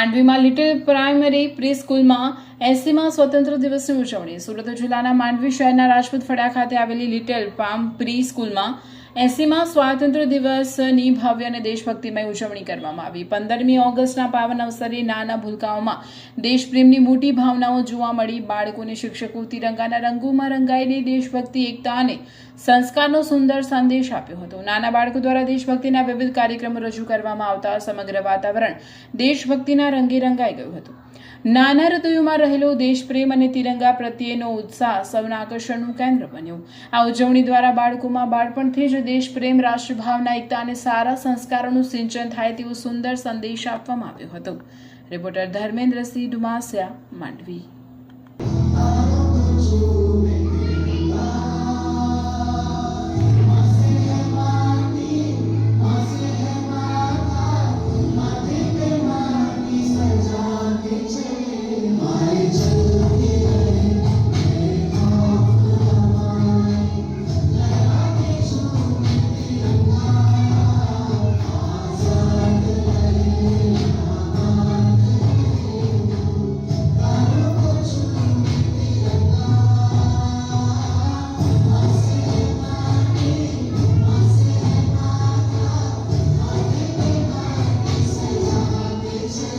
માંડવીમાં લિટિલ primary pre સ્કૂલમાં 80મા સ્વતંત્ર દિવસની ઉજવણી। સુરત જિલ્લાના માંડવી શહેરના રાજપૂત ફળિયા ખાતે આવેલી લિટિલ પ્રાઇમ પ્રી સ્કૂલમાં 80મા સ્વાતંત્ર્ય દિવસની ભવ્ય અને દેશભક્તિમય ઉજવણી કરવામાં આવી। 15મી ઓગસ્ટના પાવન અવસરે નાના ભૂલકાઓમાં દેશપ્રેમની મોટી ભાવનાઓ જોવા મળી। બાળકોને શિક્ષકો તિરંગાના રંગોમાં રંગાઈને દેશભક્તિ, એકતા અને સંસ્કારનો સુંદર સંદેશ આપ્યો હતો। નાના બાળકો દ્વારા દેશભક્તિના વિવિધ કાર્યક્રમો રજૂ કરવામાં આવતા સમગ્ર વાતાવરણ દેશભક્તિના રંગે રંગાઈ ગયું હતું। નાના હૃદયોમાં રહેલો દેશપ્રેમ અને તિરંગા પ્રત્યેનો ઉત્સાહ સૌના આકર્ષણનું કેન્દ્ર બન્યો। આ ઉજવણી દ્વારા બાળકોમાં બાળપણથી જ દેશપ્રેમ, રાષ્ટ્રભાવના, એકતા અને સારા સંસ્કારોનું સિંચન થાય તેવો સુંદર સંદેશ આપવામાં આવ્યો હતો। રિપોર્ટર ધર્મેન્દ્રસિંહ ડુમાસિયા, માંડવી।